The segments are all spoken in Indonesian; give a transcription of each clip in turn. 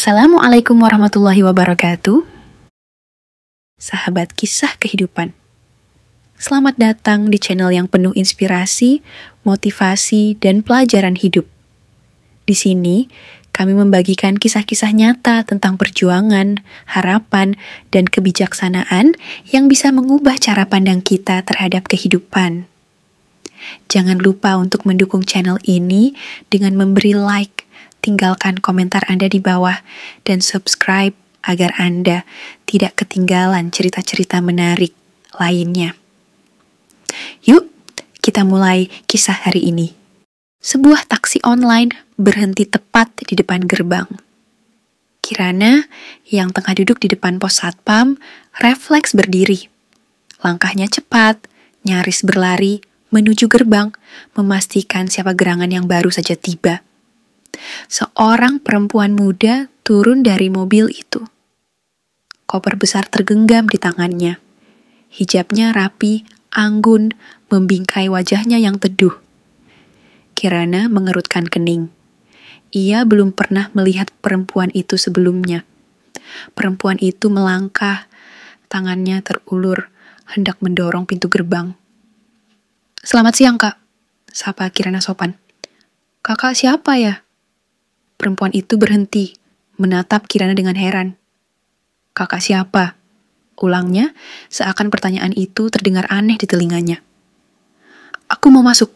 Assalamualaikum warahmatullahi wabarakatuh. Sahabat kisah kehidupan, selamat datang di channel yang penuh inspirasi, motivasi, dan pelajaran hidup. Di sini, kami membagikan kisah-kisah nyata tentang perjuangan, harapan, dan kebijaksanaan yang bisa mengubah cara pandang kita terhadap kehidupan. Jangan lupa untuk mendukung channel ini dengan memberi like, tinggalkan komentar Anda di bawah, dan subscribe agar Anda tidak ketinggalan cerita-cerita menarik lainnya. Yuk, kita mulai kisah hari ini. Sebuah taksi online berhenti tepat di depan gerbang. Kirana, yang tengah duduk di depan pos satpam, refleks berdiri. Langkahnya cepat, nyaris berlari menuju gerbang, memastikan siapa gerangan yang baru saja tiba. Seorang perempuan muda turun dari mobil itu. Koper besar tergenggam di tangannya. Hijabnya rapi, anggun, membingkai wajahnya yang teduh. Kirana mengerutkan kening. Ia belum pernah melihat perempuan itu sebelumnya. Perempuan itu melangkah, tangannya terulur, hendak mendorong pintu gerbang. "Selamat siang, Kak," sapa Kirana sopan. "Kakak siapa ya?" Perempuan itu berhenti, menatap Kirana dengan heran. "Kakak siapa?" ulangnya, seakan pertanyaan itu terdengar aneh di telinganya. "Aku mau masuk."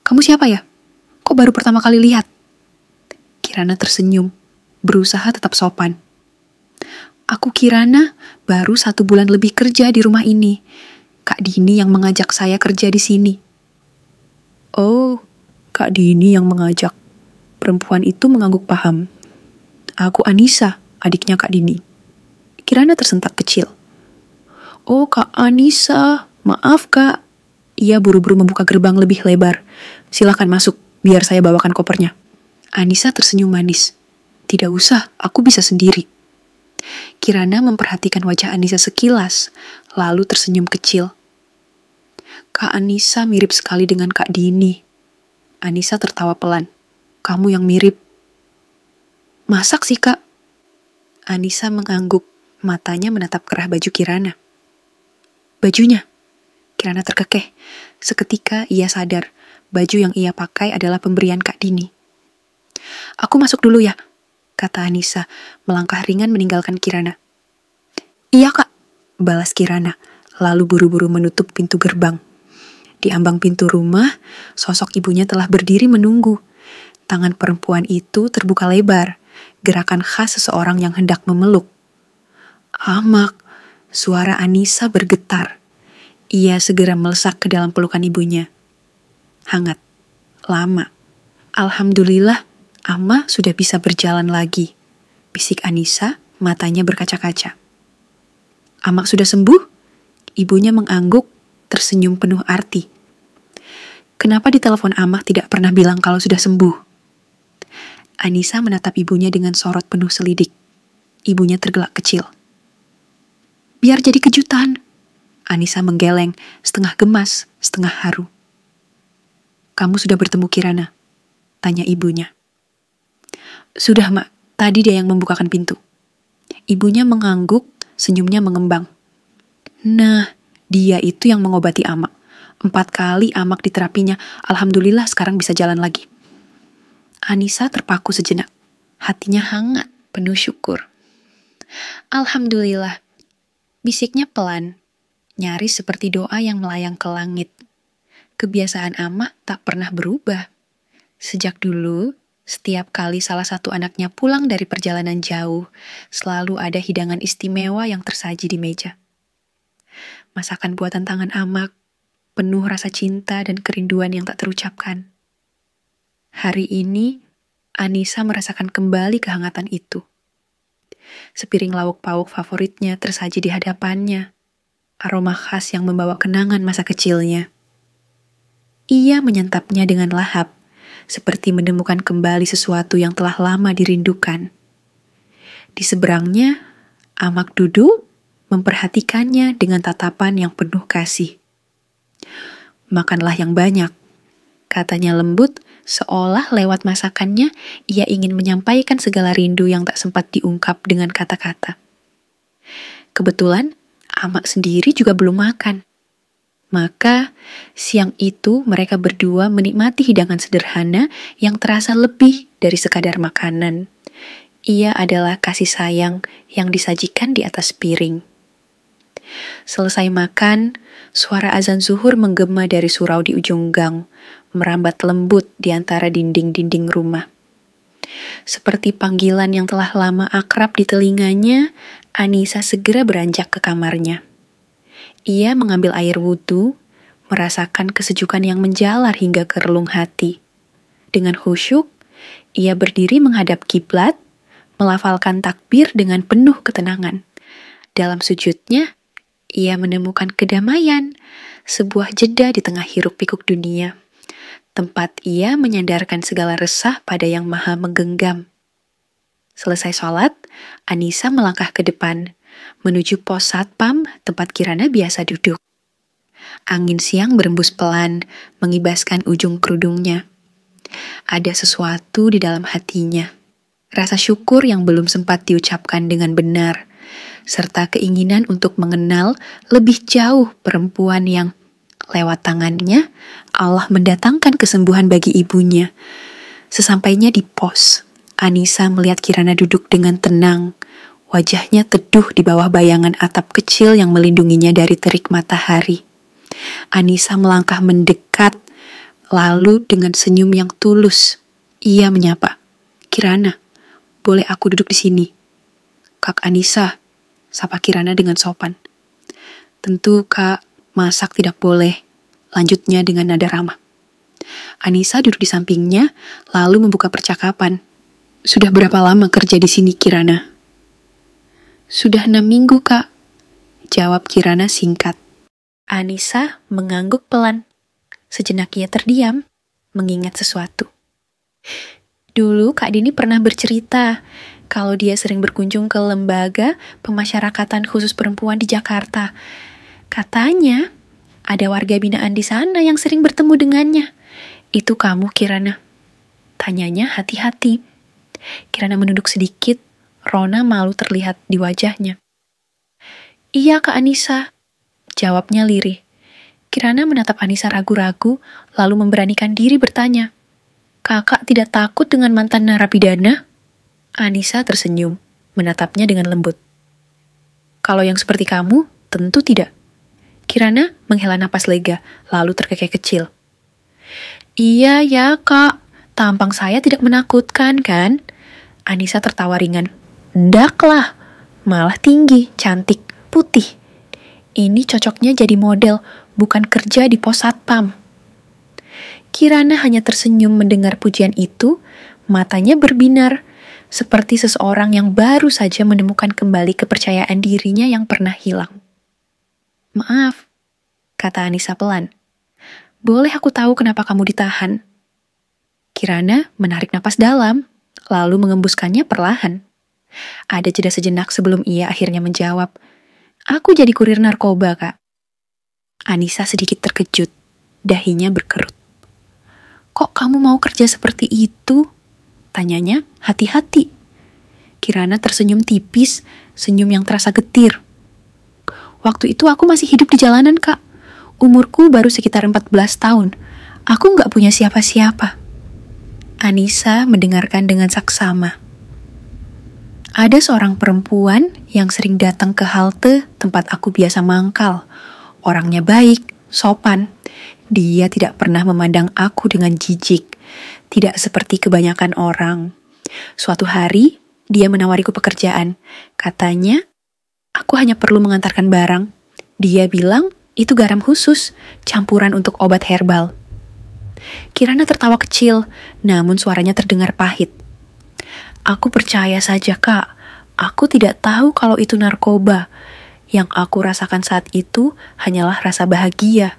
"Kamu siapa ya? Kok baru pertama kali lihat?" Kirana tersenyum, berusaha tetap sopan. "Aku Kirana, baru 1 bulan lebih kerja di rumah ini. Kak Dini yang mengajak saya kerja di sini." "Oh, Kak Dini yang mengajak." Perempuan itu mengangguk paham. "Aku Anissa, adiknya Kak Dini." Kirana tersentak kecil. "Oh, Kak Anissa, maaf Kak." Ia buru-buru membuka gerbang lebih lebar. "Silakan masuk, biar saya bawakan kopernya." Anissa tersenyum manis. "Tidak usah, aku bisa sendiri." Kirana memperhatikan wajah Anissa sekilas, lalu tersenyum kecil. "Kak Anissa mirip sekali dengan Kak Dini." Anissa tertawa pelan. "Kamu yang mirip." "Masak sih, Kak." Anissa mengangguk, matanya menatap kerah baju Kirana. "Bajunya?" Kirana terkekeh. Seketika ia sadar, baju yang ia pakai adalah pemberian Kak Dini. "Aku masuk dulu ya," kata Anissa, melangkah ringan meninggalkan Kirana. "Iya, Kak," balas Kirana, lalu buru-buru menutup pintu gerbang. Di ambang pintu rumah, sosok ibunya telah berdiri menunggu. Tangan perempuan itu terbuka lebar, gerakan khas seseorang yang hendak memeluk. "Amak," suara Anissa bergetar. Ia segera melesak ke dalam pelukan ibunya. Hangat, lama. "Alhamdulillah, Ama sudah bisa berjalan lagi," bisik Anissa, matanya berkaca-kaca. "Amak sudah sembuh?" Ibunya mengangguk, tersenyum penuh arti. "Kenapa di telepon Amak tidak pernah bilang kalau sudah sembuh?" Anissa menatap ibunya dengan sorot penuh selidik. Ibunya tergelak kecil. "Biar jadi kejutan." Anissa menggeleng, setengah gemas, setengah haru. "Kamu sudah bertemu Kirana?" tanya ibunya. "Sudah, Mak. Tadi dia yang membukakan pintu." Ibunya mengangguk, senyumnya mengembang. "Nah, dia itu yang mengobati Amak. 4 kali Amak diterapinya. Alhamdulillah sekarang bisa jalan lagi." Anissa terpaku sejenak. Hatinya hangat, penuh syukur. "Alhamdulillah," bisiknya pelan, nyaris seperti doa yang melayang ke langit. Kebiasaan Amak tak pernah berubah. Sejak dulu, setiap kali salah satu anaknya pulang dari perjalanan jauh, selalu ada hidangan istimewa yang tersaji di meja. Masakan buatan tangan Amak, penuh rasa cinta dan kerinduan yang tak terucapkan. Hari ini, Anissa merasakan kembali kehangatan itu. Sepiring lauk pauk favoritnya tersaji di hadapannya. Aroma khas yang membawa kenangan masa kecilnya. Ia menyantapnya dengan lahap, seperti menemukan kembali sesuatu yang telah lama dirindukan. Di seberangnya, Amak duduk, memperhatikannya dengan tatapan yang penuh kasih. "Makanlah yang banyak," katanya lembut seolah lewat masakannya ia ingin menyampaikan segala rindu yang tak sempat diungkap dengan kata-kata. Kebetulan, Amak sendiri juga belum makan. Maka, siang itu mereka berdua menikmati hidangan sederhana yang terasa lebih dari sekadar makanan. Ia adalah kasih sayang yang disajikan di atas piring. Selesai makan, suara azan zuhur menggema dari surau di ujung gang, merambat lembut di antara dinding-dinding rumah. Seperti panggilan yang telah lama akrab di telinganya, Anissa segera beranjak ke kamarnya. Ia mengambil air wudhu, merasakan kesejukan yang menjalar hingga ke relung hati. Dengan khusyuk, ia berdiri menghadap kiblat, melafalkan takbir dengan penuh ketenangan. Dalam sujudnya, ia menemukan kedamaian, sebuah jeda di tengah hiruk-pikuk dunia. Tempat ia menyandarkan segala resah pada Yang Maha Menggenggam. Selesai sholat, Anissa melangkah ke depan, menuju pos satpam tempat Kirana biasa duduk. Angin siang berembus pelan, mengibaskan ujung kerudungnya. Ada sesuatu di dalam hatinya. Rasa syukur yang belum sempat diucapkan dengan benar, serta keinginan untuk mengenal lebih jauh perempuan yang lewat tangannya, Allah mendatangkan kesembuhan bagi ibunya. Sesampainya di pos, Anissa melihat Kirana duduk dengan tenang. Wajahnya teduh di bawah bayangan atap kecil yang melindunginya dari terik matahari. Anissa melangkah mendekat, lalu dengan senyum yang tulus, ia menyapa, "Kirana, boleh aku duduk di sini?" "Kak Anissa," sapa Kirana dengan sopan. "Tentu, Kak, masak tidak boleh," lanjutnya dengan nada ramah. Anissa duduk di sampingnya, lalu membuka percakapan. "Sudah berapa lama kerja di sini, Kirana?" "Sudah 6 minggu, Kak," jawab Kirana singkat. Anissa mengangguk pelan. Sejenak ia terdiam, mengingat sesuatu. Dulu Kak Dini pernah bercerita kalau dia sering berkunjung ke lembaga pemasyarakatan khusus perempuan di Jakarta. Katanya, ada warga binaan di sana yang sering bertemu dengannya. "Itu kamu, Kirana?" tanyanya hati-hati. Kirana menunduk sedikit, rona malu terlihat di wajahnya. "Iya, Kak Anissa," jawabnya lirih. Kirana menatap Anissa ragu-ragu, lalu memberanikan diri bertanya, "Kakak tidak takut dengan mantan narapidana?" Anissa tersenyum, menatapnya dengan lembut. "Kalau yang seperti kamu, tentu tidak." Kirana menghela napas lega, lalu terkekeh kecil. "Iya ya, Kak. Tampang saya tidak menakutkan, kan?" Anissa tertawa ringan. "Ndaklah, malah tinggi, cantik, putih. Ini cocoknya jadi model, bukan kerja di pos satpam." Kirana hanya tersenyum mendengar pujian itu, matanya berbinar, seperti seseorang yang baru saja menemukan kembali kepercayaan dirinya yang pernah hilang. "Maaf," kata Anissa pelan. "Boleh aku tahu kenapa kamu ditahan?" Kirana menarik napas dalam, lalu mengembuskannya perlahan. Ada jeda sejenak sebelum ia akhirnya menjawab, "Aku jadi kurir narkoba, Kak." Anissa sedikit terkejut, dahinya berkerut. "Kok kamu mau kerja seperti itu?" tanyanya hati-hati. Kirana tersenyum tipis, senyum yang terasa getir. "Waktu itu aku masih hidup di jalanan, Kak. Umurku baru sekitar 14 tahun. Aku nggak punya siapa-siapa." Anissa mendengarkan dengan saksama. "Ada seorang perempuan yang sering datang ke halte tempat aku biasa mangkal. Orangnya baik, sopan. Dia tidak pernah memandang aku dengan jijik. Tidak seperti kebanyakan orang. Suatu hari, dia menawariku pekerjaan. Katanya, aku hanya perlu mengantarkan barang. Dia bilang, itu garam khusus, campuran untuk obat herbal." Kirana tertawa kecil, namun suaranya terdengar pahit. "Aku percaya saja, Kak. Aku tidak tahu kalau itu narkoba. Yang aku rasakan saat itu hanyalah rasa bahagia.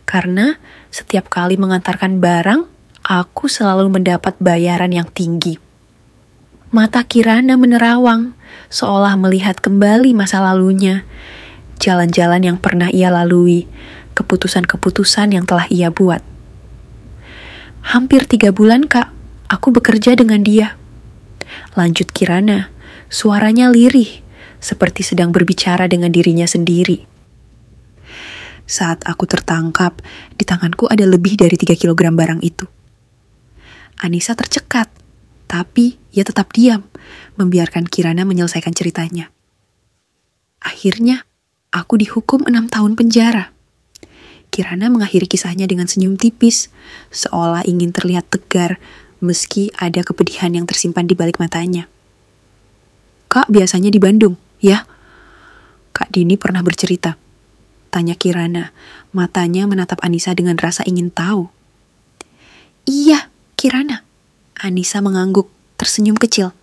Karena setiap kali mengantarkan barang, aku selalu mendapat bayaran yang tinggi." Mata Kirana menerawang, seolah melihat kembali masa lalunya. Jalan-jalan yang pernah ia lalui, keputusan-keputusan yang telah ia buat. Hampir 3 bulan, Kak, aku bekerja dengan dia. Lanjut Kirana, suaranya lirih, seperti sedang berbicara dengan dirinya sendiri. Saat aku tertangkap, di tanganku ada lebih dari 3 kilogram barang itu. Anissa tercekat, tapi ia tetap diam, membiarkan Kirana menyelesaikan ceritanya. Akhirnya, aku dihukum 6 tahun penjara. Kirana mengakhiri kisahnya dengan senyum tipis, seolah ingin terlihat tegar, meski ada kepedihan yang tersimpan di balik matanya. Kak biasanya di Bandung, ya? Kak Dini pernah bercerita. Tanya Kirana, matanya menatap Anissa dengan rasa ingin tahu. Iya, Kirana. Anissa mengangguk, tersenyum kecil.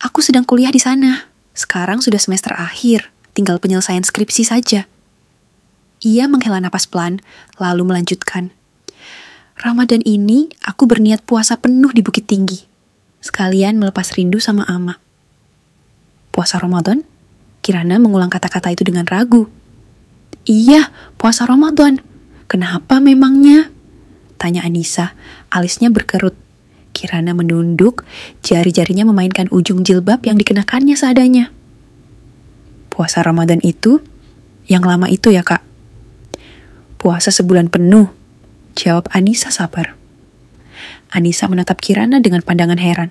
Aku sedang kuliah di sana. Sekarang sudah semester akhir, tinggal penyelesaian skripsi saja. Ia menghela napas pelan, lalu melanjutkan. Ramadan ini aku berniat puasa penuh di Bukit Tinggi. Sekalian melepas rindu sama Ama. Puasa Ramadan? Kirana mengulang kata-kata itu dengan ragu. Iya, puasa Ramadan. Kenapa memangnya? Tanya Anissa, alisnya berkerut. Kirana menunduk, jari-jarinya memainkan ujung jilbab yang dikenakannya seadanya. Puasa Ramadan itu, yang lama itu ya, Kak? Puasa sebulan penuh, jawab Anissa sabar. Anissa menatap Kirana dengan pandangan heran.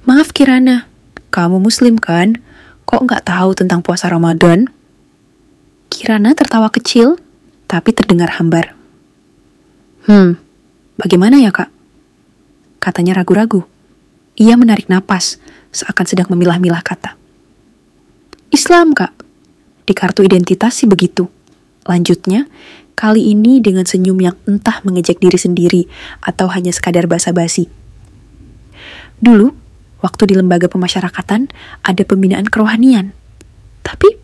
Maaf Kirana, kamu muslim kan? Kok nggak tahu tentang puasa Ramadan? Kirana tertawa kecil, tapi terdengar hambar. Bagaimana ya Kak? Katanya ragu-ragu. Ia menarik napas, seakan sedang memilah-milah kata. Islam Kak, di kartu identitas sih begitu. Lanjutnya, kali ini dengan senyum yang entah mengejek diri sendiri atau hanya sekadar basa-basi. Dulu, waktu di lembaga pemasyarakatan, ada pembinaan kerohanian. Tapi,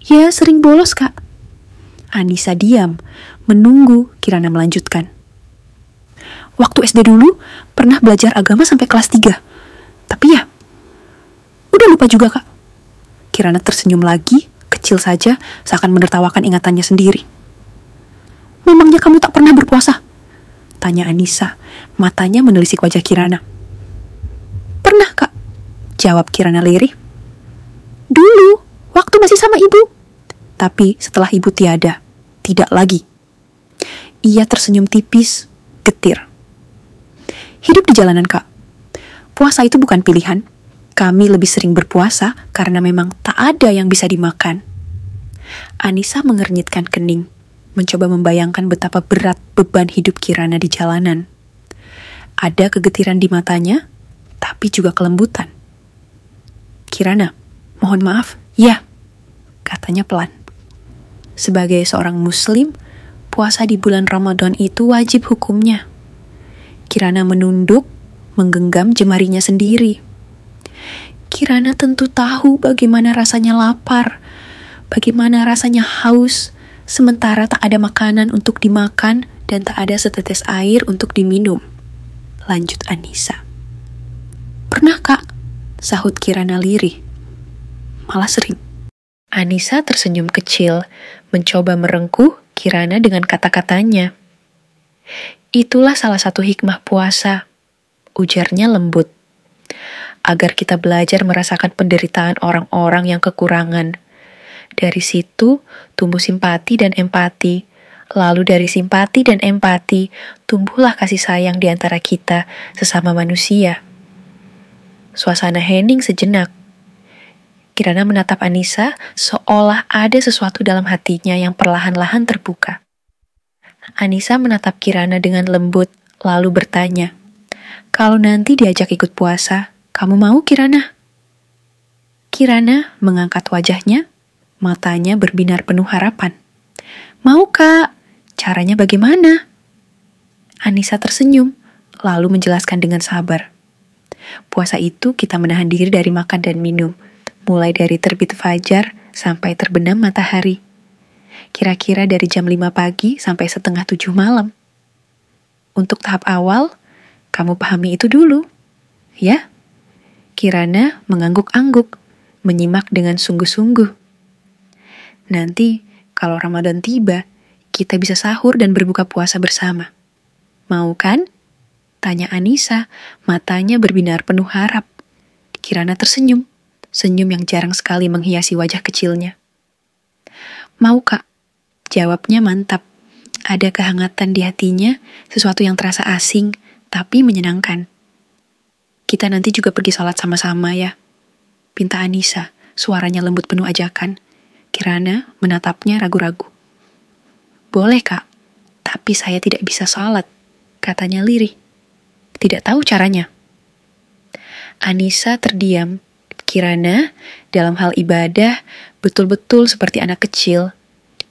ya sering bolos Kak. Anissa diam, menunggu Kirana melanjutkan. Waktu SD dulu, pernah belajar agama sampai kelas 3. Tapi ya, udah lupa juga Kak. Kirana tersenyum lagi, kecil saja, seakan menertawakan ingatannya sendiri. Memangnya kamu tak pernah berpuasa? Tanya Anissa, matanya menelisik wajah Kirana. Pernah Kak, jawab Kirana lirih. Dulu, waktu masih sama ibu. Tapi setelah ibu tiada, tidak lagi. Ia tersenyum tipis, getir. Hidup di jalanan Kak. Puasa itu bukan pilihan. Kami lebih sering berpuasa karena memang tak ada yang bisa dimakan. Anissa mengernyitkan kening, mencoba membayangkan betapa berat beban hidup Kirana di jalanan. Ada kegetiran di matanya, tapi juga kelembutan. Kirana, mohon maaf, ya, katanya pelan. Sebagai seorang muslim, puasa di bulan Ramadan itu wajib hukumnya. Kirana menunduk, menggenggam jemarinya sendiri. Kirana tentu tahu bagaimana rasanya lapar, bagaimana rasanya haus, sementara tak ada makanan untuk dimakan dan tak ada setetes air untuk diminum. Lanjut Anissa. Pernah Kak, sahut Kirana lirih. Malah sering. Anissa tersenyum kecil, mencoba merengkuh Kirana dengan kata-katanya. Itulah salah satu hikmah puasa, ujarnya lembut. Agar kita belajar merasakan penderitaan orang-orang yang kekurangan. Dari situ tumbuh simpati dan empati. Lalu dari simpati dan empati tumbuhlah kasih sayang di antara kita sesama manusia. Suasana hening sejenak. Kirana menatap Anissa seolah ada sesuatu dalam hatinya yang perlahan-lahan terbuka. Anissa menatap Kirana dengan lembut lalu bertanya, kalau nanti diajak ikut puasa, kamu mau Kirana? Kirana mengangkat wajahnya, matanya berbinar penuh harapan. Mau Kak, caranya bagaimana? Anissa tersenyum, lalu menjelaskan dengan sabar. Puasa itu kita menahan diri dari makan dan minum, mulai dari terbit fajar sampai terbenam matahari. Kira-kira dari jam 5 pagi sampai setengah 7 malam. Untuk tahap awal, kamu pahami itu dulu, ya? Kirana mengangguk-angguk, menyimak dengan sungguh-sungguh. Nanti, kalau Ramadan tiba, kita bisa sahur dan berbuka puasa bersama. Mau kan? Tanya Anissa, matanya berbinar penuh harap. Kirana tersenyum, senyum yang jarang sekali menghiasi wajah kecilnya. Mau kak, jawabnya mantap. Ada kehangatan di hatinya, sesuatu yang terasa asing, tapi menyenangkan. Kita nanti juga pergi sholat sama-sama ya, pinta Anissa, suaranya lembut penuh ajakan. Kirana menatapnya ragu-ragu. Boleh kak, tapi saya tidak bisa sholat, katanya lirih. Tidak tahu caranya. Anissa terdiam. Kirana, dalam hal ibadah, betul-betul seperti anak kecil.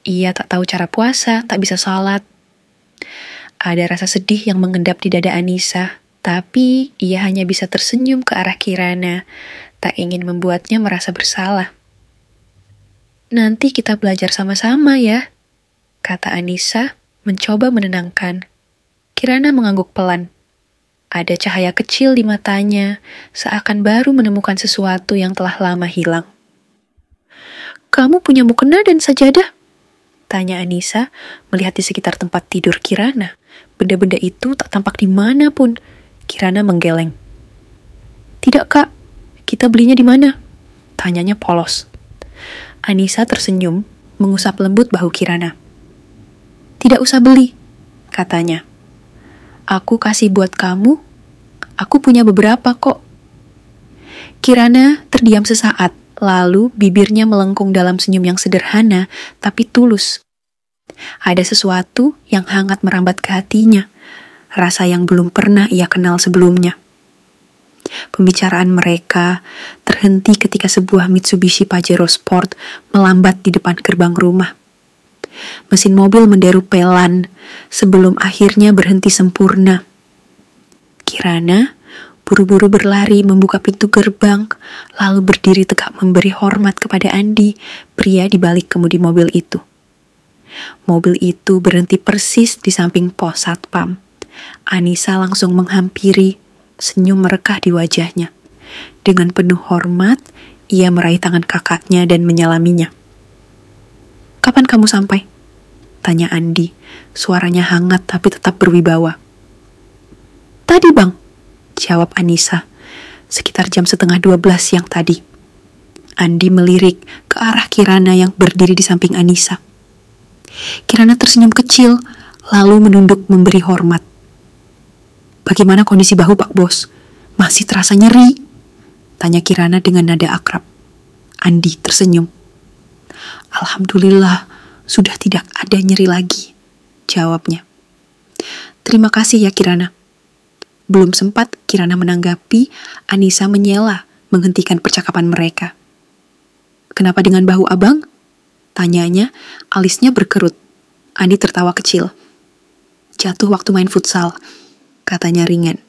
Ia tak tahu cara puasa, tak bisa sholat. Ada rasa sedih yang mengendap di dada Anissa, tapi ia hanya bisa tersenyum ke arah Kirana, tak ingin membuatnya merasa bersalah. Nanti kita belajar sama-sama ya, kata Anissa, mencoba menenangkan. Kirana mengangguk pelan. Ada cahaya kecil di matanya, seakan baru menemukan sesuatu yang telah lama hilang. Kamu punya mukena dan sajadah? Tanya Anissa, melihat di sekitar tempat tidur Kirana. Benda-benda itu tak tampak di mana pun. Kirana menggeleng. Tidak kak, kita belinya di mana? Tanyanya polos. Anissa tersenyum, mengusap lembut bahu Kirana. Tidak usah beli, katanya. Aku kasih buat kamu, aku punya beberapa kok. Kirana terdiam sesaat, lalu bibirnya melengkung dalam senyum yang sederhana, tapi tulus. Ada sesuatu yang hangat merambat ke hatinya, rasa yang belum pernah ia kenal sebelumnya. Pembicaraan mereka terhenti ketika sebuah Mitsubishi Pajero Sport melambat di depan gerbang rumah. Mesin mobil menderu pelan sebelum akhirnya berhenti sempurna. Kirana buru-buru berlari membuka pintu gerbang, lalu berdiri tegak memberi hormat kepada Andi, pria di balik kemudi mobil itu. Mobil itu berhenti persis di samping pos satpam. Anissa langsung menghampiri, senyum merekah di wajahnya. Dengan penuh hormat, ia meraih tangan kakaknya dan menyalaminya. Kapan kamu sampai? Tanya Andi, suaranya hangat tapi tetap berwibawa. Tadi bang, jawab Anissa, sekitar jam 11:30 siang tadi. Andi melirik ke arah Kirana yang berdiri di samping Anissa. Kirana tersenyum kecil, lalu menunduk memberi hormat. Bagaimana kondisi bahu Pak Bos? Masih terasa nyeri? Tanya Kirana dengan nada akrab. Andi tersenyum. Alhamdulillah, sudah tidak ada nyeri lagi, jawabnya. Terima kasih ya Kirana. Belum sempat Kirana menanggapi, Anissa menyela menghentikan percakapan mereka. Kenapa dengan bahu abang? Tanyanya, alisnya berkerut. Andi tertawa kecil. Jatuh waktu main futsal, katanya ringan.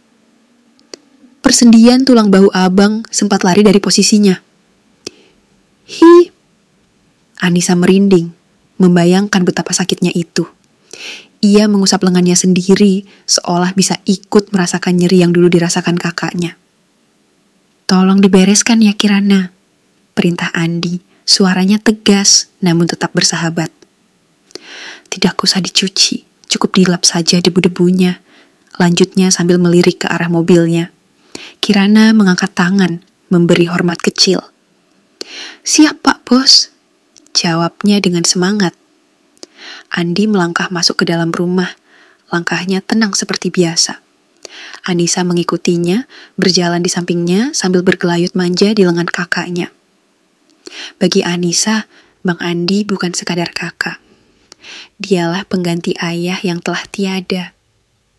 Persendian tulang bahu abang sempat lari dari posisinya. Hi. Anissa merinding, membayangkan betapa sakitnya itu. Ia mengusap lengannya sendiri, seolah bisa ikut merasakan nyeri yang dulu dirasakan kakaknya. Tolong dibereskan ya Kirana, perintah Andi, suaranya tegas namun tetap bersahabat. Tidak usah dicuci, cukup dilap saja debu-debunya, lanjutnya sambil melirik ke arah mobilnya. Kirana mengangkat tangan, memberi hormat kecil. Siap Pak Bos, jawabnya dengan semangat. Andi melangkah masuk ke dalam rumah, langkahnya tenang seperti biasa. Anissa mengikutinya, berjalan di sampingnya sambil bergelayut manja di lengan kakaknya. Bagi Anissa, Bang Andi bukan sekadar kakak. Dialah pengganti ayah yang telah tiada.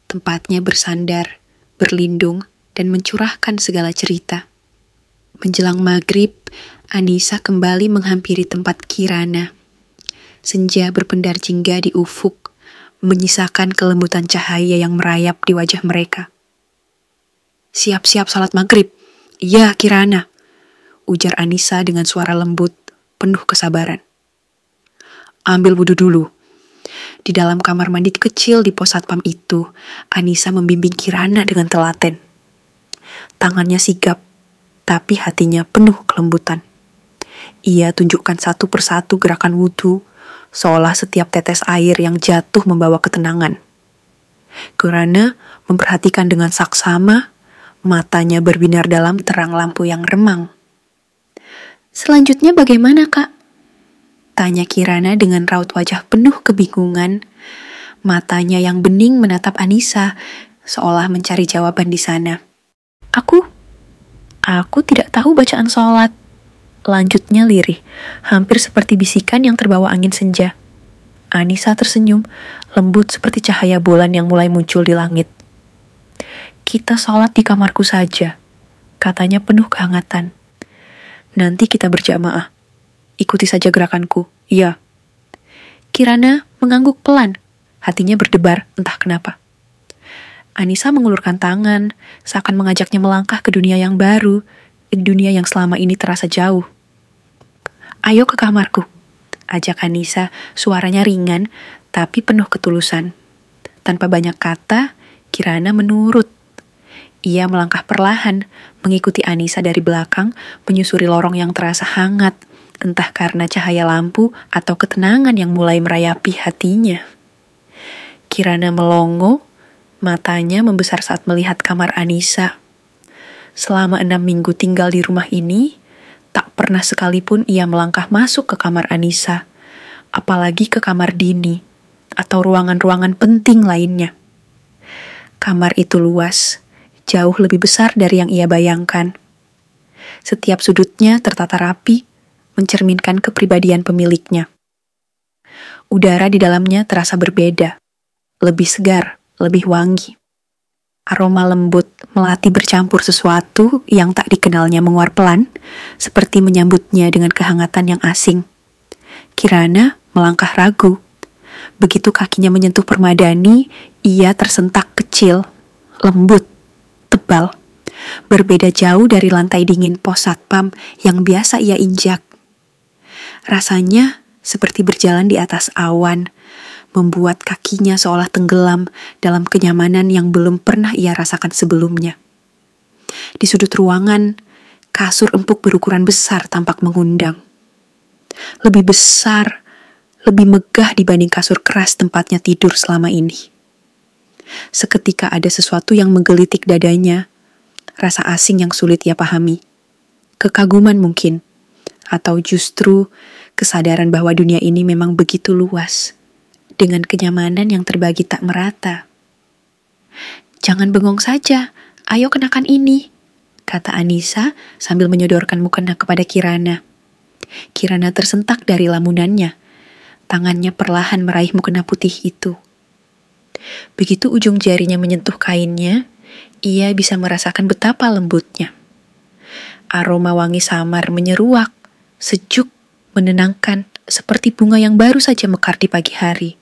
Tempatnya bersandar, berlindung, dan mencurahkan segala cerita. Menjelang maghrib, Anissa kembali menghampiri tempat Kirana. Senja berpendar jingga di ufuk, menyisakan kelembutan cahaya yang merayap di wajah mereka. Siap-siap salat maghrib. Iya, Kirana, ujar Anissa dengan suara lembut, penuh kesabaran. Ambil wudhu dulu. Di dalam kamar mandi kecil di pos satpam itu, Anissa membimbing Kirana dengan telaten. Tangannya sigap, tapi hatinya penuh kelembutan. Ia tunjukkan satu persatu gerakan wudhu, seolah setiap tetes air yang jatuh membawa ketenangan. Kirana memperhatikan dengan saksama, matanya berbinar dalam terang lampu yang remang. "Selanjutnya bagaimana, Kak?" tanya Kirana dengan raut wajah penuh kebingungan. Matanya yang bening menatap Anissa, seolah mencari jawaban di sana. Aku tidak tahu bacaan sholat," lanjutnya lirih, hampir seperti bisikan yang terbawa angin senja. Anissa tersenyum, lembut seperti cahaya bulan yang mulai muncul di langit. "Kita sholat di kamarku saja," katanya penuh kehangatan. "Nanti kita berjamaah. Ikuti saja gerakanku." "Iya." Kirana mengangguk pelan, hatinya berdebar entah kenapa. Anissa mengulurkan tangan, seakan mengajaknya melangkah ke dunia yang baru, dunia yang selama ini terasa jauh. "Ayo ke kamarku," ajak Anissa, suaranya ringan tapi penuh ketulusan. Tanpa banyak kata, Kirana menurut. Ia melangkah perlahan, mengikuti Anissa dari belakang, menyusuri lorong yang terasa hangat, entah karena cahaya lampu atau ketenangan yang mulai merayapi hatinya. Kirana melongo, matanya membesar saat melihat kamar Anissa. Selama 6 minggu tinggal di rumah ini, tak pernah sekalipun ia melangkah masuk ke kamar Anissa, apalagi ke kamar Dini, atau ruangan-ruangan penting lainnya. Kamar itu luas, jauh lebih besar dari yang ia bayangkan. Setiap sudutnya tertata rapi, mencerminkan kepribadian pemiliknya. Udara di dalamnya terasa berbeda, lebih segar, lebih wangi. Aroma lembut melati bercampur sesuatu yang tak dikenalnya menguar pelan, seperti menyambutnya dengan kehangatan yang asing. Kirana melangkah ragu. Begitu kakinya menyentuh permadani, ia tersentak kecil, lembut, tebal. Berbeda jauh dari lantai dingin pos satpam yang biasa ia injak. Rasanya seperti berjalan di atas awan, membuat kakinya seolah tenggelam dalam kenyamanan yang belum pernah ia rasakan sebelumnya. Di sudut ruangan, kasur empuk berukuran besar tampak mengundang. Lebih besar, lebih megah dibanding kasur keras tempatnya tidur selama ini. Seketika ada sesuatu yang menggelitik dadanya, rasa asing yang sulit ia pahami. Kekaguman mungkin, atau justru kesadaran bahwa dunia ini memang begitu luas, dengan kenyamanan yang terbagi tak merata. "Jangan bengong saja, ayo kenakan ini," kata Anissa sambil menyodorkan mukena kepada Kirana. Kirana tersentak dari lamunannya. Tangannya perlahan meraih mukena putih itu. Begitu ujung jarinya menyentuh kainnya, ia bisa merasakan betapa lembutnya. Aroma wangi samar menyeruak, sejuk, menenangkan, seperti bunga yang baru saja mekar di pagi hari.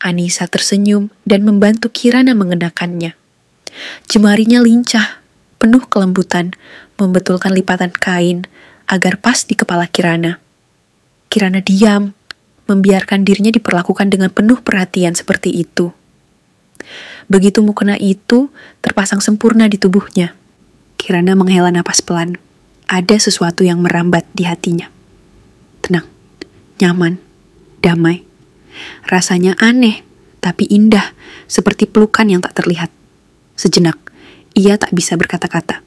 Anissa tersenyum dan membantu Kirana mengenakannya. Jemarinya lincah, penuh kelembutan, membetulkan lipatan kain agar pas di kepala Kirana. Kirana diam, membiarkan dirinya diperlakukan dengan penuh perhatian seperti itu. Begitu mukena itu terpasang sempurna di tubuhnya, Kirana menghela napas pelan. Ada sesuatu yang merambat di hatinya. Tenang, nyaman, damai. Rasanya aneh, tapi indah, seperti pelukan yang tak terlihat. Sejenak, ia tak bisa berkata-kata.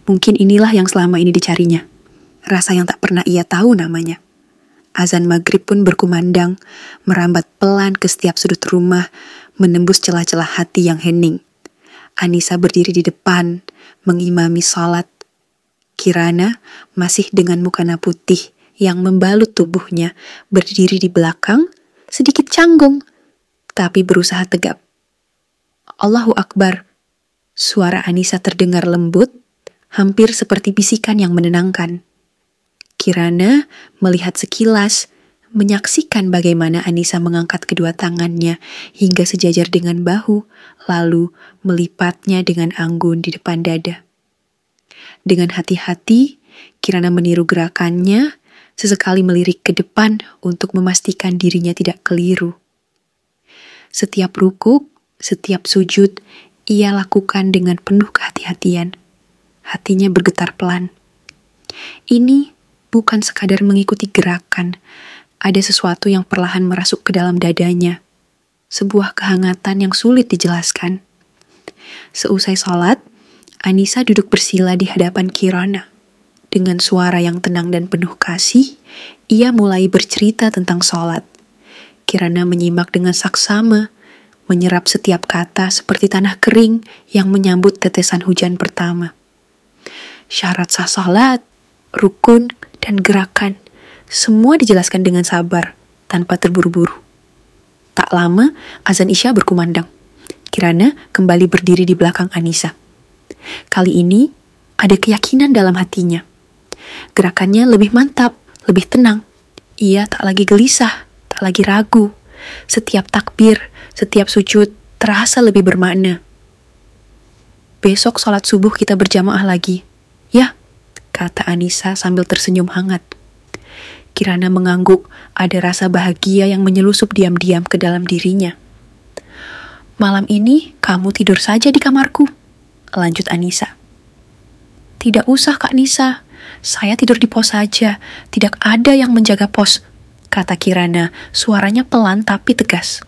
Mungkin inilah yang selama ini dicarinya. Rasa yang tak pernah ia tahu namanya. Azan maghrib pun berkumandang, merambat pelan ke setiap sudut rumah, menembus celah-celah hati yang hening. Anissa berdiri di depan, mengimami salat. Kirana masih dengan mukena putih yang membalut tubuhnya, berdiri di belakang, sedikit canggung, tapi berusaha tegap. Allahu Akbar. Suara Anissa terdengar lembut, hampir seperti bisikan yang menenangkan. Kirana melihat sekilas, menyaksikan bagaimana Anissa mengangkat kedua tangannya hingga sejajar dengan bahu, lalu melipatnya dengan anggun di depan dada. Dengan hati-hati, Kirana meniru gerakannya, sesekali melirik ke depan untuk memastikan dirinya tidak keliru. Setiap rukuk, setiap sujud, ia lakukan dengan penuh kehati-hatian. Hatinya bergetar pelan. Ini bukan sekadar mengikuti gerakan, ada sesuatu yang perlahan merasuk ke dalam dadanya. sebuah kehangatan yang sulit dijelaskan. Seusai sholat, Anissa duduk bersila di hadapan Kirana. Dengan suara yang tenang dan penuh kasih, ia mulai bercerita tentang sholat. Kirana menyimak dengan saksama, menyerap setiap kata seperti tanah kering yang menyambut tetesan hujan pertama. Syarat sah sholat, rukun, dan gerakan, semua dijelaskan dengan sabar, tanpa terburu-buru. Tak lama, azan Isya berkumandang. Kirana kembali berdiri di belakang Anissa. Kali ini, ada keyakinan dalam hatinya. Gerakannya lebih mantap, lebih tenang. Ia tak lagi gelisah, tak lagi ragu. Setiap takbir, setiap sujud terasa lebih bermakna. Besok sholat subuh kita berjamaah lagi. Ya, kata Anissa sambil tersenyum hangat. Kirana mengangguk, ada rasa bahagia yang menyelusup diam-diam ke dalam dirinya. Malam ini kamu tidur saja di kamarku, lanjut Anissa. Tidak usah Kak Nisa, saya tidur di pos saja, tidak ada yang menjaga pos, kata Kirana, suaranya pelan tapi tegas.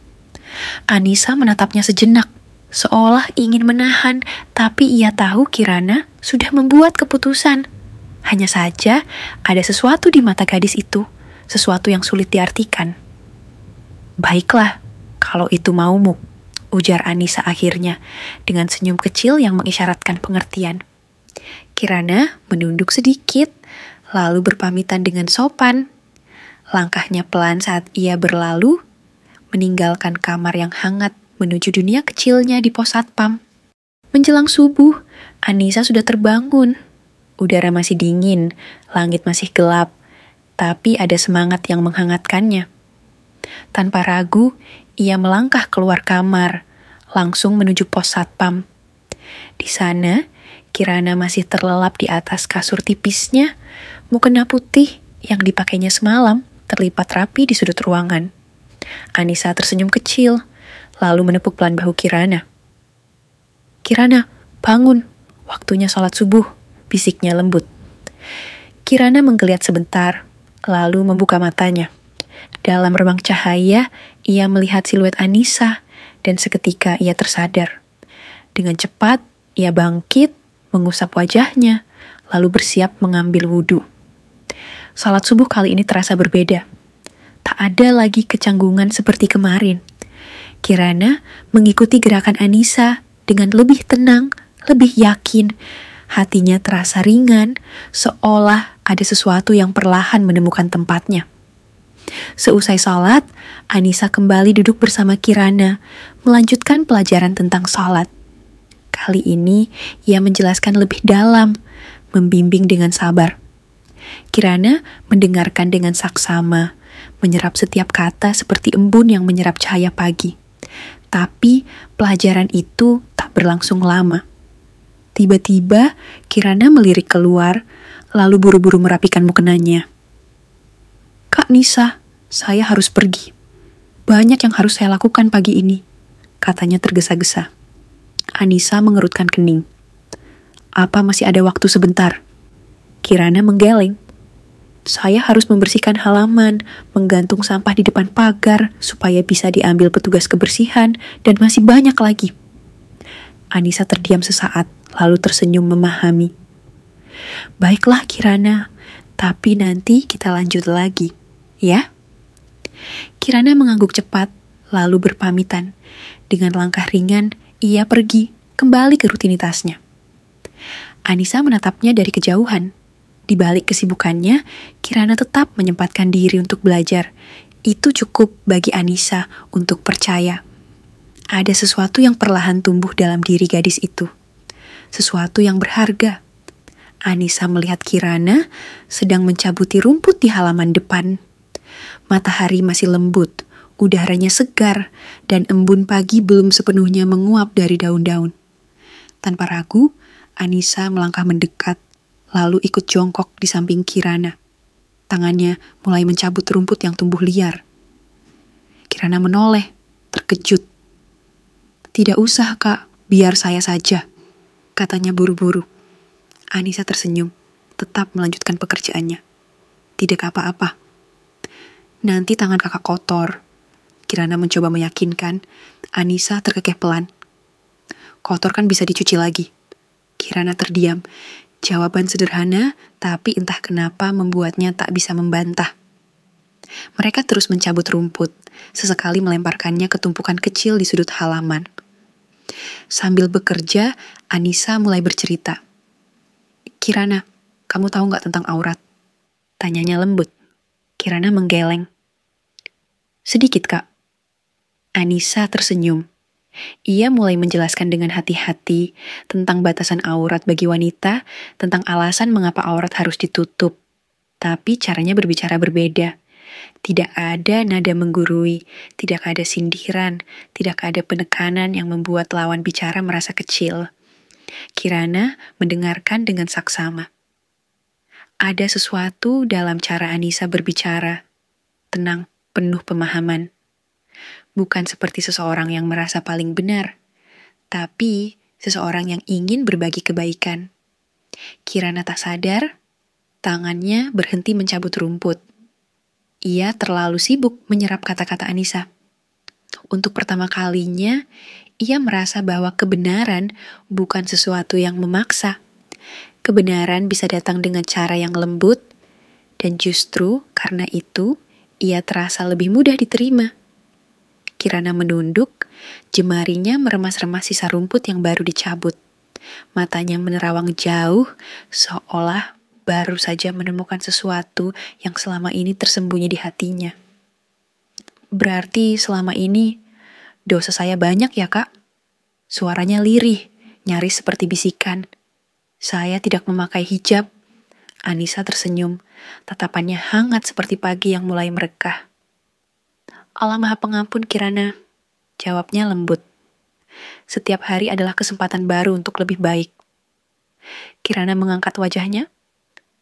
Anissa menatapnya sejenak, seolah ingin menahan, tapi ia tahu Kirana sudah membuat keputusan. Hanya saja ada sesuatu di mata gadis itu, sesuatu yang sulit diartikan. Baiklah, kalau itu maumu, ujar Anissa akhirnya, dengan senyum kecil yang mengisyaratkan pengertian. Kirana menunduk sedikit, lalu berpamitan dengan sopan. Langkahnya pelan saat ia berlalu, meninggalkan kamar yang hangat menuju dunia kecilnya di pos satpam. Menjelang subuh, Anissa sudah terbangun. Udara masih dingin, langit masih gelap, tapi ada semangat yang menghangatkannya. Tanpa ragu, ia melangkah keluar kamar, langsung menuju pos satpam. Di sana, Kirana masih terlelap di atas kasur tipisnya, mukena putih yang dipakainya semalam terlipat rapi di sudut ruangan. Anissa tersenyum kecil, lalu menepuk pelan bahu Kirana. Kirana, bangun, waktunya sholat subuh, bisiknya lembut. Kirana menggeliat sebentar, lalu membuka matanya. Dalam remang cahaya, ia melihat siluet Anissa, dan seketika ia tersadar. Dengan cepat, ia bangkit, mengusap wajahnya, lalu bersiap mengambil wudhu. Salat subuh kali ini terasa berbeda. Tak ada lagi kecanggungan seperti kemarin. Kirana mengikuti gerakan Anissa dengan lebih tenang, lebih yakin. Hatinya terasa ringan, seolah ada sesuatu yang perlahan menemukan tempatnya. Seusai salat, Anissa kembali duduk bersama Kirana, melanjutkan pelajaran tentang salat. Kali ini, ia menjelaskan lebih dalam, membimbing dengan sabar. Kirana mendengarkan dengan saksama, menyerap setiap kata seperti embun yang menyerap cahaya pagi. Tapi, pelajaran itu tak berlangsung lama. Tiba-tiba, Kirana melirik keluar, lalu buru-buru merapikan mukenanya. Kak Nisa, saya harus pergi. Banyak yang harus saya lakukan pagi ini, katanya tergesa-gesa. Anissa mengerutkan kening. Apa masih ada waktu sebentar? Kirana menggeleng. Saya harus membersihkan halaman, menggantung sampah di depan pagar, supaya bisa diambil petugas kebersihan, dan masih banyak lagi. Anissa terdiam sesaat, lalu tersenyum memahami. Baiklah Kirana, tapi nanti kita lanjut lagi, ya? Kirana mengangguk cepat, lalu berpamitan. Dengan langkah ringan, ia pergi, kembali ke rutinitasnya. Anissa menatapnya dari kejauhan. Di balik kesibukannya, Kirana tetap menyempatkan diri untuk belajar. Itu cukup bagi Anissa untuk percaya. Ada sesuatu yang perlahan tumbuh dalam diri gadis itu. Sesuatu yang berharga. Anissa melihat Kirana sedang mencabuti rumput di halaman depan. Matahari masih lembut, udaranya segar, dan embun pagi belum sepenuhnya menguap dari daun-daun. Tanpa ragu, Anissa melangkah mendekat, lalu ikut jongkok di samping Kirana. Tangannya mulai mencabut rumput yang tumbuh liar. Kirana menoleh, terkejut. Tidak usah kak, biar saya saja, katanya buru-buru. Anissa tersenyum, tetap melanjutkan pekerjaannya. Tidak apa-apa. Nanti tangan kakak kotor. Kirana mencoba meyakinkan, Anissa terkekeh pelan. Kotor kan bisa dicuci lagi. Kirana terdiam. Jawaban sederhana, tapi entah kenapa membuatnya tak bisa membantah. Mereka terus mencabut rumput, sesekali melemparkannya ke tumpukan kecil di sudut halaman. Sambil bekerja, Anissa mulai bercerita. Kirana, kamu tahu gak tentang aurat? Tanyanya lembut. Kirana menggeleng. Sedikit, Kak. Anissa tersenyum. Ia mulai menjelaskan dengan hati-hati tentang batasan aurat bagi wanita, tentang alasan mengapa aurat harus ditutup. Tapi caranya berbicara berbeda. Tidak ada nada menggurui, tidak ada sindiran, tidak ada penekanan yang membuat lawan bicara merasa kecil. Kirana mendengarkan dengan saksama. Ada sesuatu dalam cara Anissa berbicara. Tenang, penuh pemahaman. Bukan seperti seseorang yang merasa paling benar, tapi seseorang yang ingin berbagi kebaikan. Kirana tak sadar, tangannya berhenti mencabut rumput. Ia terlalu sibuk menyerap kata-kata Anissa. Untuk pertama kalinya, ia merasa bahwa kebenaran bukan sesuatu yang memaksa. Kebenaran bisa datang dengan cara yang lembut, dan justru karena itu, ia terasa lebih mudah diterima. Kirana menunduk, jemarinya meremas-remas sisa rumput yang baru dicabut. Matanya menerawang jauh, seolah baru saja menemukan sesuatu yang selama ini tersembunyi di hatinya. Berarti selama ini dosa saya banyak ya, Kak? Suaranya lirih, nyaris seperti bisikan. Saya tidak memakai hijab. Anissa tersenyum, tatapannya hangat seperti pagi yang mulai merekah. Allah Maha Pengampun, Kirana. Jawabnya lembut. Setiap hari adalah kesempatan baru untuk lebih baik. Kirana mengangkat wajahnya.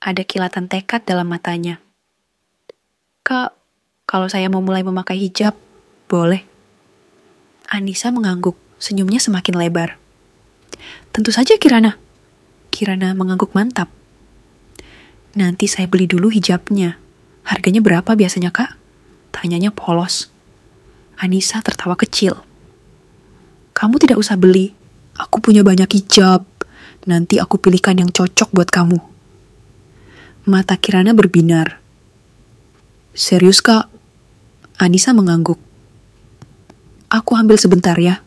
Ada kilatan tekad dalam matanya. Kak, kalau saya mau mulai memakai hijab, boleh? Anissa mengangguk, senyumnya semakin lebar. Tentu saja, Kirana. Kirana mengangguk mantap. Nanti saya beli dulu hijabnya. Harganya berapa biasanya, Kak? Tanyanya polos. Anissa tertawa kecil. Kamu tidak usah beli. Aku punya banyak hijab. Nanti aku pilihkan yang cocok buat kamu. Mata Kirana berbinar. Serius, Kak? Anissa mengangguk. Aku ambil sebentar ya.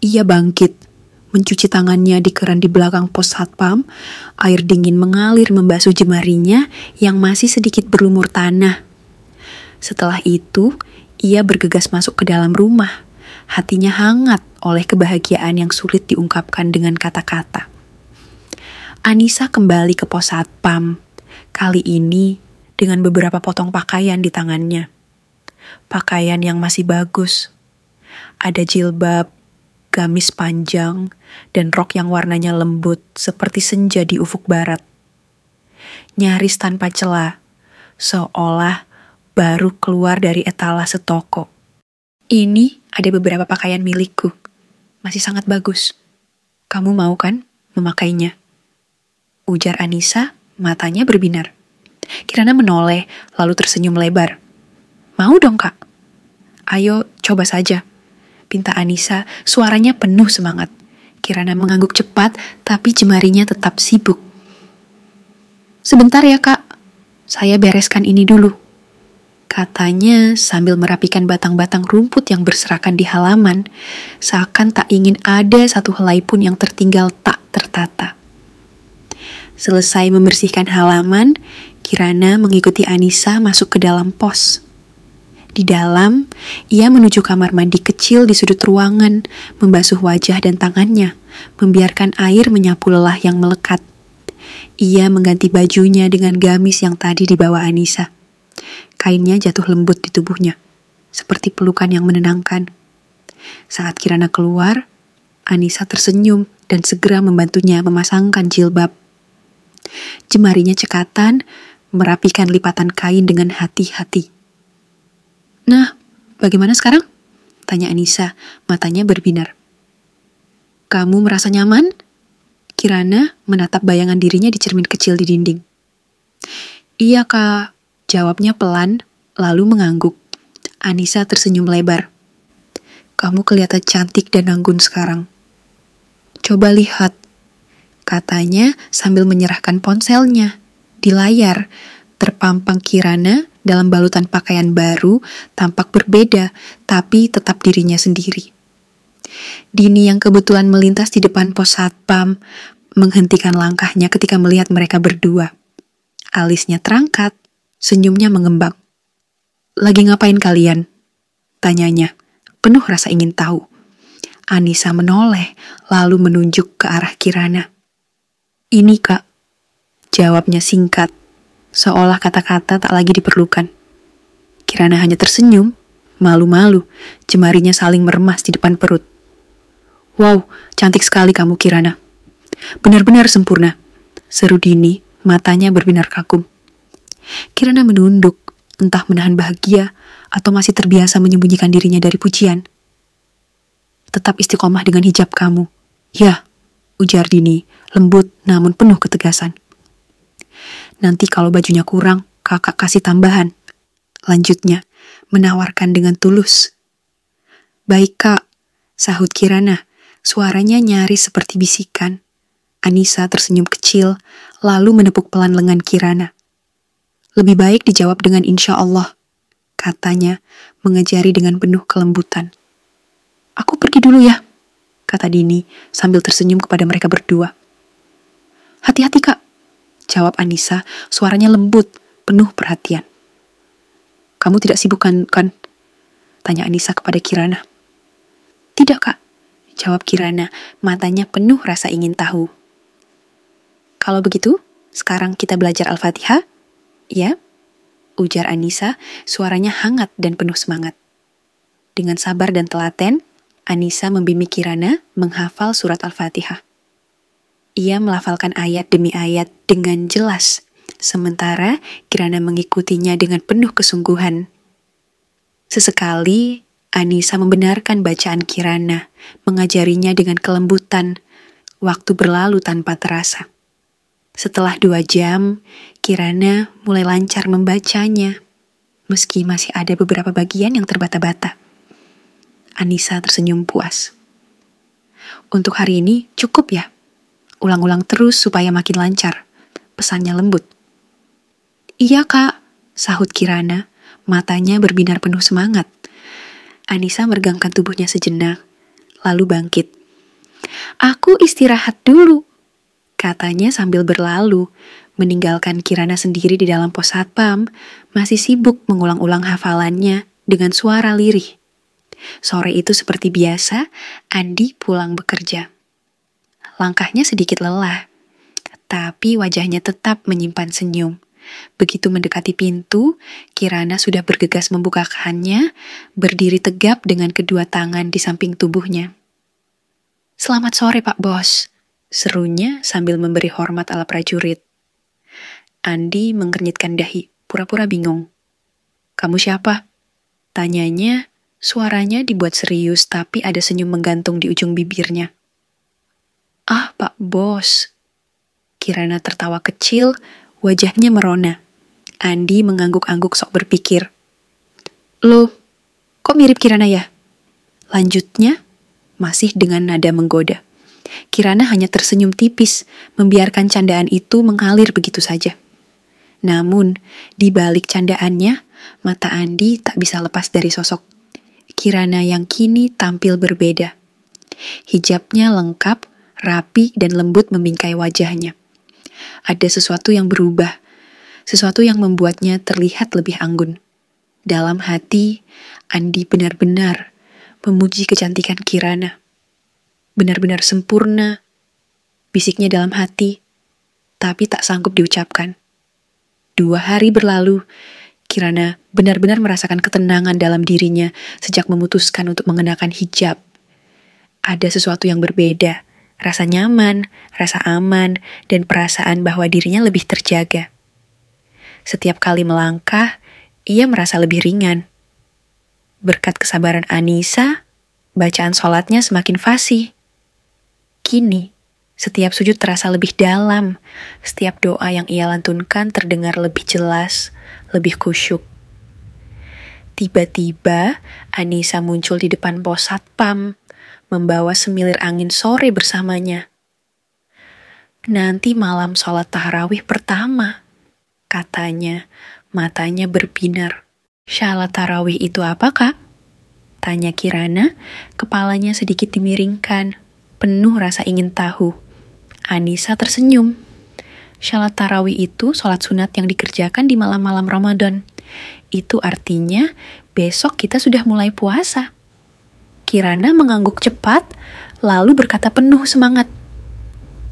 Ia bangkit, mencuci tangannya di keran di belakang pos satpam. Air dingin mengalir membasuh jemarinya yang masih sedikit berlumur tanah. Setelah itu, ia bergegas masuk ke dalam rumah. Hatinya hangat oleh kebahagiaan yang sulit diungkapkan dengan kata-kata. Anissa kembali ke pos satpam. Kali ini dengan beberapa potong pakaian di tangannya. Pakaian yang masih bagus. Ada jilbab, gamis panjang, dan rok yang warnanya lembut seperti senja di ufuk barat. Nyaris tanpa celah, seolah baru keluar dari etalase toko. Ini ada beberapa pakaian milikku. Masih sangat bagus. Kamu mau kan memakainya? Ujar Anissa, matanya berbinar. Kirana menoleh, lalu tersenyum lebar. Mau dong, Kak? Ayo, coba saja. Pinta Anissa, suaranya penuh semangat. Kirana mengangguk cepat, tapi jemarinya tetap sibuk. Sebentar ya, Kak. Saya bereskan ini dulu. Katanya sambil merapikan batang-batang rumput yang berserakan di halaman, seakan tak ingin ada satu helai pun yang tertinggal tak tertata. Selesai membersihkan halaman, Kirana mengikuti Anissa masuk ke dalam pos. Di dalam, ia menuju kamar mandi kecil di sudut ruangan, membasuh wajah dan tangannya, membiarkan air menyapu lelah yang melekat. Ia mengganti bajunya dengan gamis yang tadi dibawa Anissa. Kainnya jatuh lembut di tubuhnya, seperti pelukan yang menenangkan. Saat Kirana keluar, Anissa tersenyum dan segera membantunya memasangkan jilbab. Jemarinya cekatan, merapikan lipatan kain dengan hati-hati. Nah, bagaimana sekarang? Tanya Anissa, matanya berbinar. Kamu merasa nyaman? Kirana menatap bayangan dirinya di cermin kecil di dinding. Iya, Kak. Jawabnya pelan, lalu mengangguk. Anissa tersenyum lebar. Kamu kelihatan cantik dan anggun sekarang. Coba lihat, katanya sambil menyerahkan ponselnya. Di layar, terpampang Kirana dalam balutan pakaian baru, tampak berbeda, tapi tetap dirinya sendiri. Dini yang kebetulan melintas di depan pos satpam, menghentikan langkahnya ketika melihat mereka berdua. Alisnya terangkat, senyumnya mengembang. Lagi ngapain kalian? Tanyanya, penuh rasa ingin tahu. Anissa menoleh, lalu menunjuk ke arah Kirana. Ini kak, jawabnya singkat, seolah kata-kata tak lagi diperlukan. Kirana hanya tersenyum, malu-malu, jemarinya saling meremas di depan perut. Wow, cantik sekali kamu Kirana. Benar-benar sempurna, seru Dini, matanya berbinar kagum. Kirana menunduk, entah menahan bahagia atau masih terbiasa menyembunyikan dirinya dari pujian. Tetap istiqomah dengan hijab kamu. Ya, ujar Dini, lembut namun penuh ketegasan. Nanti kalau bajunya kurang, kakak kasih tambahan. Lanjutnya, menawarkan dengan tulus. Baik kak, sahut Kirana, suaranya nyaris seperti bisikan. Anissa tersenyum kecil, lalu menepuk pelan lengan Kirana. Lebih baik dijawab dengan insya Allah, katanya, mengejari dengan penuh kelembutan. Aku pergi dulu ya, kata Dini sambil tersenyum kepada mereka berdua. Hati-hati kak, jawab Anissa, suaranya lembut, penuh perhatian. Kamu tidak sibuk kan? Tanya Anissa kepada Kirana. Tidak kak, jawab Kirana, matanya penuh rasa ingin tahu. Kalau begitu, sekarang kita belajar Al-Fatihah? Ya, ujar Anissa, suaranya hangat dan penuh semangat. Dengan sabar dan telaten, Anissa membimbing Kirana menghafal surat Al-Fatihah. Ia melafalkan ayat demi ayat dengan jelas, sementara Kirana mengikutinya dengan penuh kesungguhan. Sesekali, Anissa membenarkan bacaan Kirana, mengajarinya dengan kelembutan. Waktu berlalu tanpa terasa. Setelah 2 jam, Kirana mulai lancar membacanya, meski masih ada beberapa bagian yang terbata-bata. Anissa tersenyum puas. Untuk hari ini cukup ya? Ulang-ulang terus supaya makin lancar, pesannya lembut. Iya kak, sahut Kirana, matanya berbinar penuh semangat. Anissa meregangkan tubuhnya sejenak, lalu bangkit. Aku istirahat dulu, katanya sambil berlalu, meninggalkan Kirana sendiri di dalam pos satpam, masih sibuk mengulang-ulang hafalannya dengan suara lirih. Sore itu seperti biasa, Andi pulang bekerja. Langkahnya sedikit lelah, tapi wajahnya tetap menyimpan senyum. Begitu mendekati pintu, Kirana sudah bergegas membukakannya, berdiri tegap dengan kedua tangan di samping tubuhnya. Selamat sore Pak Bos, serunya sambil memberi hormat ala prajurit. Andi mengernyitkan dahi, pura-pura bingung. Kamu siapa? Tanyanya, suaranya dibuat serius tapi ada senyum menggantung di ujung bibirnya. Ah, Pak Bos. Kirana tertawa kecil, wajahnya merona. Andi mengangguk-angguk sok berpikir. Loh, kok mirip Kirana ya? Lanjutnya, masih dengan nada menggoda. Kirana hanya tersenyum tipis, membiarkan candaan itu mengalir begitu saja. Namun, di balik candaannya, mata Andi tak bisa lepas dari sosok Kirana yang kini tampil berbeda. Hijabnya lengkap, rapi dan lembut membingkai wajahnya. Ada sesuatu yang berubah, sesuatu yang membuatnya terlihat lebih anggun. Dalam hati, Andi benar-benar memuji kecantikan Kirana. Benar-benar sempurna, bisiknya dalam hati, tapi tak sanggup diucapkan. 2 hari berlalu, Kirana benar-benar merasakan ketenangan dalam dirinya sejak memutuskan untuk mengenakan hijab. Ada sesuatu yang berbeda, rasa nyaman, rasa aman, dan perasaan bahwa dirinya lebih terjaga. Setiap kali melangkah, ia merasa lebih ringan. Berkat kesabaran Anissa, bacaan sholatnya semakin fasih. Kini, setiap sujud terasa lebih dalam, setiap doa yang ia lantunkan terdengar lebih jelas, lebih khusyuk. Tiba-tiba, Anissa muncul di depan pos satpam, membawa semilir angin sore bersamanya. Nanti malam sholat tarawih pertama, katanya, matanya berbinar. Sholat tarawih itu apa, Kak? Tanya Kirana, kepalanya sedikit dimiringkan, penuh rasa ingin tahu. Anissa tersenyum. Sholat tarawih itu sholat sunat yang dikerjakan di malam-malam Ramadan. Itu artinya besok kita sudah mulai puasa. Kirana mengangguk cepat, lalu berkata penuh semangat.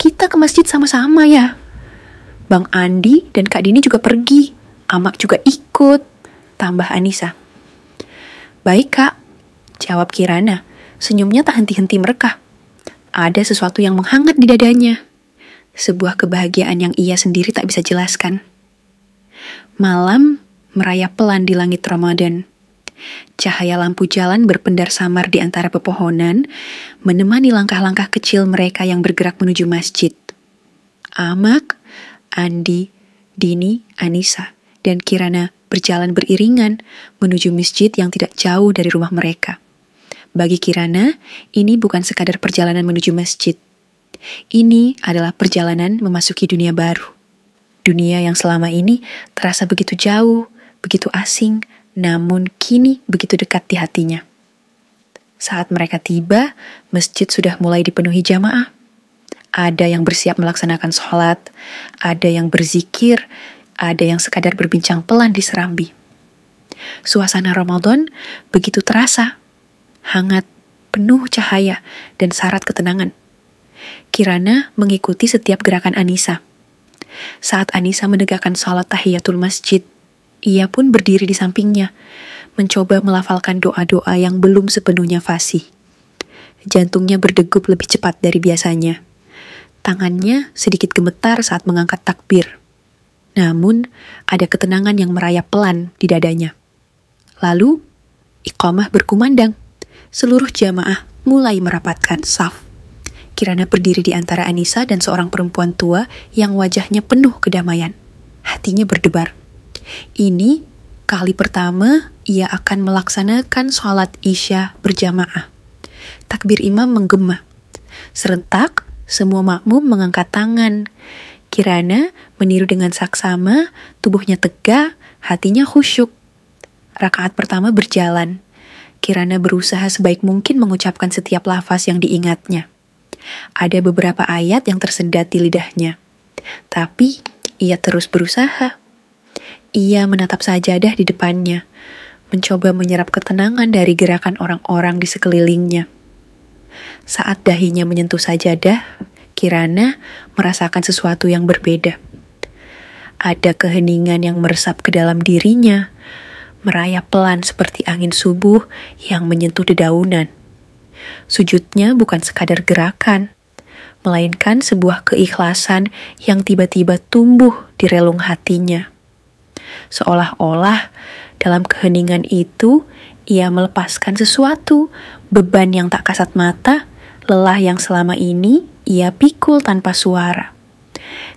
Kita ke masjid sama-sama ya. Bang Andi dan Kak Dini juga pergi. Amak juga ikut, tambah Anissa. Baik Kak, jawab Kirana. Senyumnya tak henti-henti merekah. Ada sesuatu yang menghangat di dadanya. Sebuah kebahagiaan yang ia sendiri tak bisa jelaskan. Malam merayap pelan di langit Ramadan. Cahaya lampu jalan berpendar samar di antara pepohonan, menemani langkah-langkah kecil mereka yang bergerak menuju masjid. Amak, Andi, Dini, Anissa, dan Kirana berjalan beriringan menuju masjid yang tidak jauh dari rumah mereka. Bagi Kirana, ini bukan sekadar perjalanan menuju masjid. Ini adalah perjalanan memasuki dunia baru. Dunia yang selama ini terasa begitu jauh, begitu asing, namun kini begitu dekat di hatinya. Saat mereka tiba, masjid sudah mulai dipenuhi jamaah. Ada yang bersiap melaksanakan sholat, ada yang berzikir, ada yang sekadar berbincang pelan di serambi. Suasana Ramadan begitu terasa, hangat, penuh cahaya, dan syarat ketenangan. Kirana mengikuti setiap gerakan Anissa. Saat Anissa menegakkan sholat tahiyatul masjid, ia pun berdiri di sampingnya, mencoba melafalkan doa-doa yang belum sepenuhnya fasih. Jantungnya berdegup lebih cepat dari biasanya. Tangannya sedikit gemetar saat mengangkat takbir. Namun, ada ketenangan yang merayap pelan di dadanya. Lalu, iqamah berkumandang. Seluruh jamaah mulai merapatkan saf. Kirana berdiri di antara Anissa dan seorang perempuan tua yang wajahnya penuh kedamaian. Hatinya berdebar. Ini kali pertama ia akan melaksanakan sholat isya berjamaah. Takbir imam menggema. Serentak, semua makmum mengangkat tangan. Kirana meniru dengan saksama, tubuhnya tegak, hatinya khusyuk. Rakaat pertama berjalan. Kirana berusaha sebaik mungkin mengucapkan setiap lafaz yang diingatnya. Ada beberapa ayat yang tersendat di lidahnya. Tapi ia terus berusaha. Ia menatap sajadah di depannya, mencoba menyerap ketenangan dari gerakan orang-orang di sekelilingnya. Saat dahinya menyentuh sajadah, Kirana merasakan sesuatu yang berbeda. Ada keheningan yang meresap ke dalam dirinya, merayap pelan seperti angin subuh yang menyentuh dedaunan. Sujudnya bukan sekadar gerakan, melainkan sebuah keikhlasan yang tiba-tiba tumbuh di relung hatinya. Seolah-olah dalam keheningan itu, ia melepaskan sesuatu, beban yang tak kasat mata, lelah yang selama ini ia pikul tanpa suara.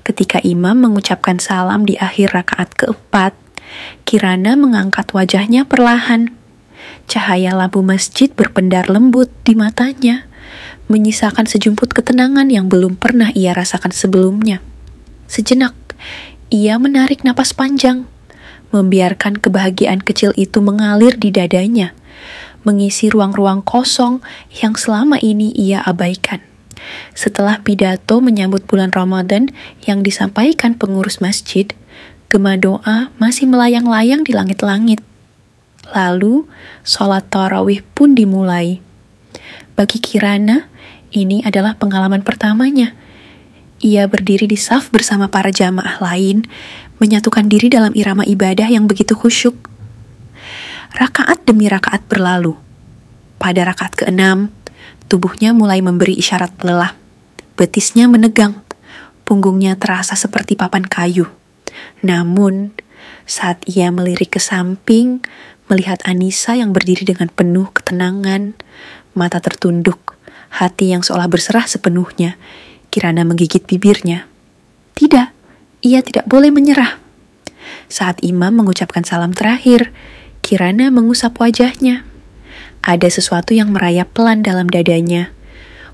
Ketika imam mengucapkan salam di akhir rakaat keempat, Kirana mengangkat wajahnya perlahan. Cahaya lampu masjid berpendar lembut di matanya, menyisakan sejumput ketenangan yang belum pernah ia rasakan sebelumnya. Sejenak, ia menarik napas panjang, membiarkan kebahagiaan kecil itu mengalir di dadanya, mengisi ruang-ruang kosong yang selama ini ia abaikan. Setelah pidato menyambut bulan Ramadan yang disampaikan pengurus masjid, gema doa masih melayang-layang di langit-langit. Lalu, sholat tarawih pun dimulai. Bagi Kirana, ini adalah pengalaman pertamanya. Ia berdiri di saf bersama para jamaah lain, menyatukan diri dalam irama ibadah yang begitu khusyuk. Rakaat demi rakaat berlalu. Pada rakaat ke-6, tubuhnya mulai memberi isyarat lelah. Betisnya menegang, punggungnya terasa seperti papan kayu. Namun, saat ia melirik ke samping, melihat Anissa yang berdiri dengan penuh ketenangan, mata tertunduk, hati yang seolah berserah sepenuhnya, Kirana menggigit bibirnya. Tidak, ia tidak boleh menyerah. Saat imam mengucapkan salam terakhir, Kirana mengusap wajahnya. Ada sesuatu yang merayap pelan dalam dadanya.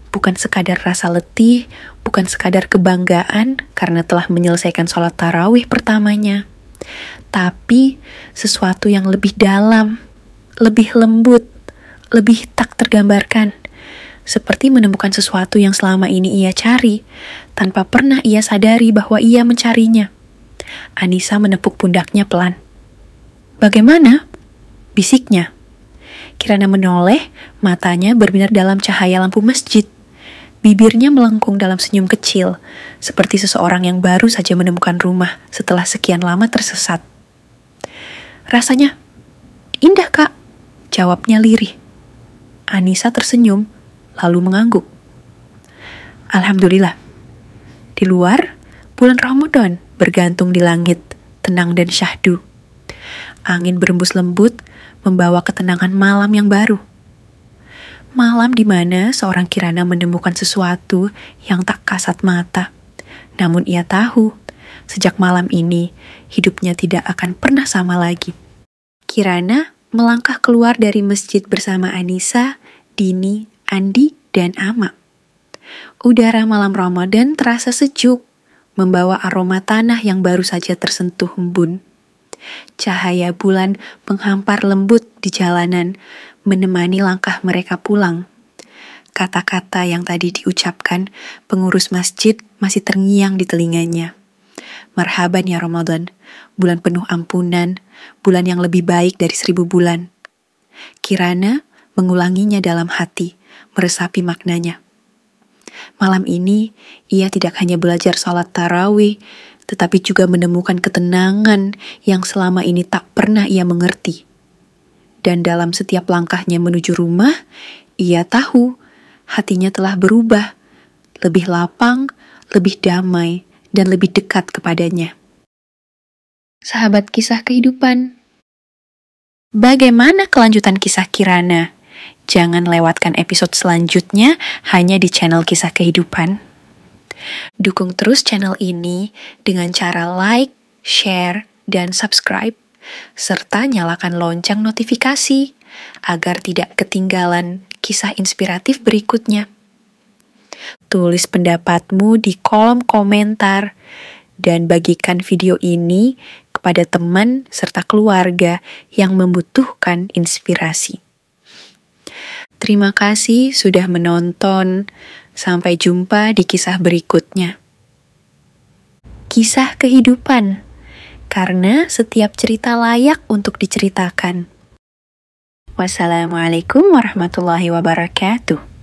Bukan sekadar rasa letih, bukan sekadar kebanggaan karena telah menyelesaikan sholat tarawih pertamanya. Tapi sesuatu yang lebih dalam, lebih lembut, lebih tak tergambarkan. Seperti menemukan sesuatu yang selama ini ia cari, tanpa pernah ia sadari bahwa ia mencarinya. Anissa menepuk pundaknya pelan. "Bagaimana?" bisiknya. Kirana menoleh, matanya berbinar dalam cahaya lampu masjid. Bibirnya melengkung dalam senyum kecil, seperti seseorang yang baru saja menemukan rumah setelah sekian lama tersesat. "Rasanya indah, Kak," jawabnya lirih. Anissa tersenyum, lalu mengangguk. "Alhamdulillah." Di luar, bulan Ramadan bergantung di langit, tenang dan syahdu. Angin berembus lembut, membawa ketenangan malam yang baru. Malam di mana seorang Kirana menemukan sesuatu yang tak kasat mata. Namun ia tahu, sejak malam ini, hidupnya tidak akan pernah sama lagi. Kirana melangkah keluar dari masjid bersama Anissa, Dini, Andi, dan Ama. Udara malam Ramadan terasa sejuk, membawa aroma tanah yang baru saja tersentuh embun. Cahaya bulan menghampar lembut di jalanan, menemani langkah mereka pulang. Kata-kata yang tadi diucapkan pengurus masjid masih terngiang di telinganya. Marhaban ya Ramadan, bulan penuh ampunan, bulan yang lebih baik dari 1000 bulan. Kirana mengulanginya dalam hati, meresapi maknanya. Malam ini, ia tidak hanya belajar sholat tarawih, tetapi juga menemukan ketenangan yang selama ini tak pernah ia mengerti. Dan dalam setiap langkahnya menuju rumah, ia tahu hatinya telah berubah, lebih lapang, lebih damai, dan lebih dekat kepadanya. Sahabat kisah kehidupan, bagaimana kelanjutan kisah Kirana? Jangan lewatkan episode selanjutnya hanya di channel Kisah Kehidupan. Dukung terus channel ini dengan cara like, share, dan subscribe, serta nyalakan lonceng notifikasi agar tidak ketinggalan kisah inspiratif berikutnya. Tulis pendapatmu di kolom komentar dan bagikan video ini kepada teman serta keluarga yang membutuhkan inspirasi. Terima kasih sudah menonton. Sampai jumpa di kisah berikutnya. Kisah kehidupan, karena setiap cerita layak untuk diceritakan. Wassalamualaikum warahmatullahi wabarakatuh.